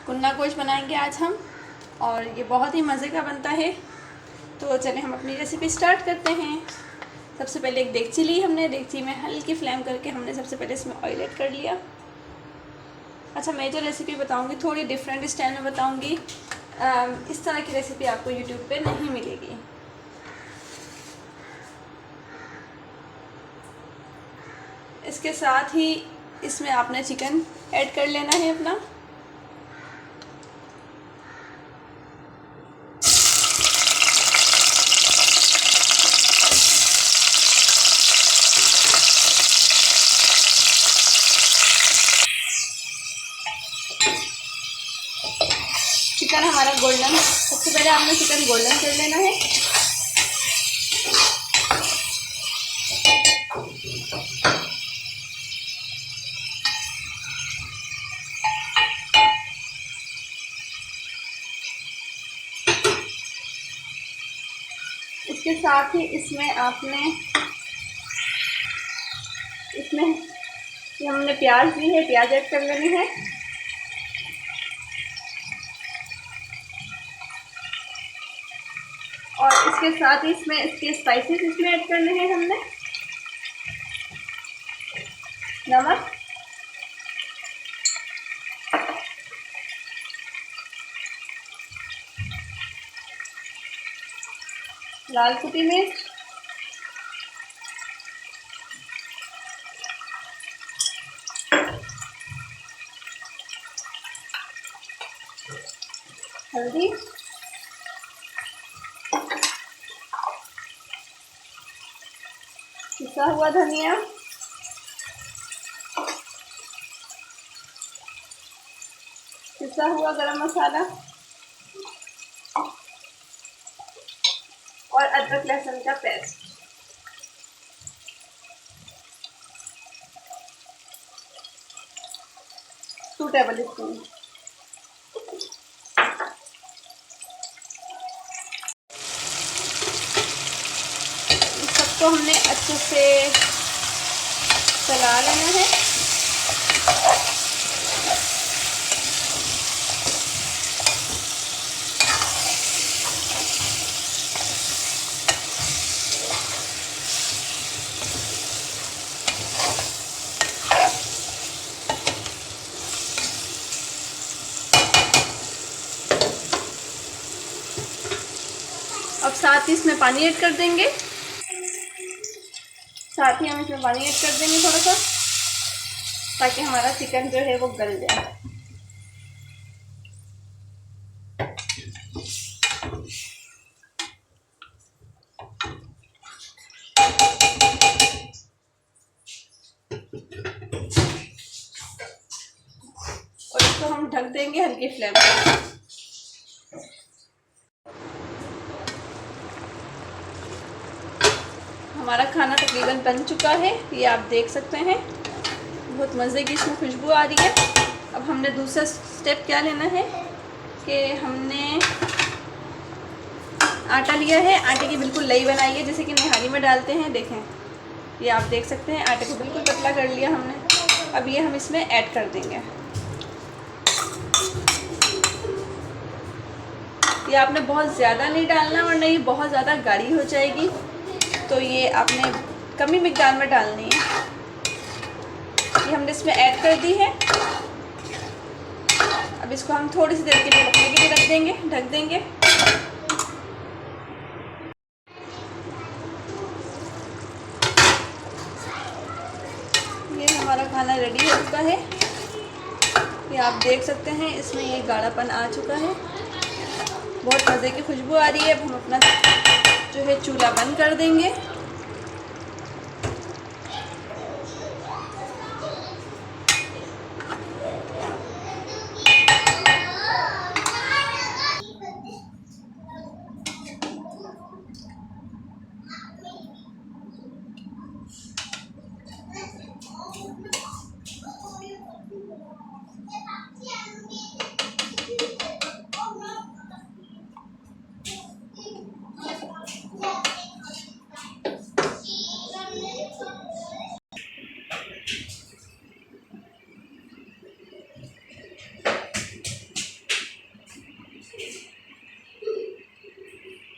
कुन्ना गोश्त बनाएंगे आज हम, और ये बहुत ही मज़े का बनता है। तो चलें हम अपनी रेसिपी स्टार्ट करते हैं। सबसे पहले एक देगची ली हमने, देगची में हल्की फ्लेम करके हमने सबसे पहले इसमें ऑयल ऐड कर लिया। अच्छा, मैं जो रेसिपी बताऊंगी थोड़ी डिफरेंट स्टाइल में बताऊंगी, इस तरह की रेसिपी आपको यूट्यूब पे नहीं मिलेगी। इसके साथ ही इसमें आपने चिकन ऐड कर लेना है अपना। चिकन हमारा गोल्डन, सबसे पहले आपने चिकन गोल्डन कर लेना है। इसके साथ ही इसमें ये हमने प्याज ली है, प्याज ऐड कर लेनी है। और इसके साथ ही इसके स्पाइसेस इसमें ऐड करने हैं हमने। नमक, लाल कुटी मिर्च, हल्दी, पिसा हुआ धनिया, पिसा हुआ गरम मसाला और अदरक लहसुन का पेस्ट। To table spoon. सबको हमने अच्छे से चला लेना है। अब साथ ही इसमें पानी ऐड कर देंगे, हम इसमें पानी ऐड कर देंगे थोड़ा सा, ताकि हमारा चिकन जो है वो गल जाए। और इसको हम ढक देंगे हल्की फ्लेम पर। हमारा खाना तकरीबन बन चुका है, ये आप देख सकते हैं। बहुत मज़े की इसमें खुशबू आ रही है। अब हमने दूसरा स्टेप क्या लेना है कि हमने आटा लिया है, आटे की बिल्कुल लई बनाई है, जैसे कि निहारी में डालते हैं। देखें, ये आप देख सकते हैं, आटे को बिल्कुल पतला कर लिया हमने। अब ये हम इसमें ऐड कर देंगे। ये आपने बहुत ज़्यादा नहीं डालना, वरना ये बहुत ज़्यादा गाढ़ी हो जाएगी, तो ये आपने कम ही मिक़दार में डालनी है। ये हमने इसमें ऐड कर दी है। अब इसको हम थोड़ी सी देर के लिए पकने के लिए रख देंगे, ढक देंगे। ये हमारा खाना रेडी हो चुका है। ये आप देख सकते हैं, इसमें ये गाढ़ापन आ चुका है। बहुत मज़े की खुशबू आ रही है। अब हम अपना जो है चूल्हा बंद कर देंगे।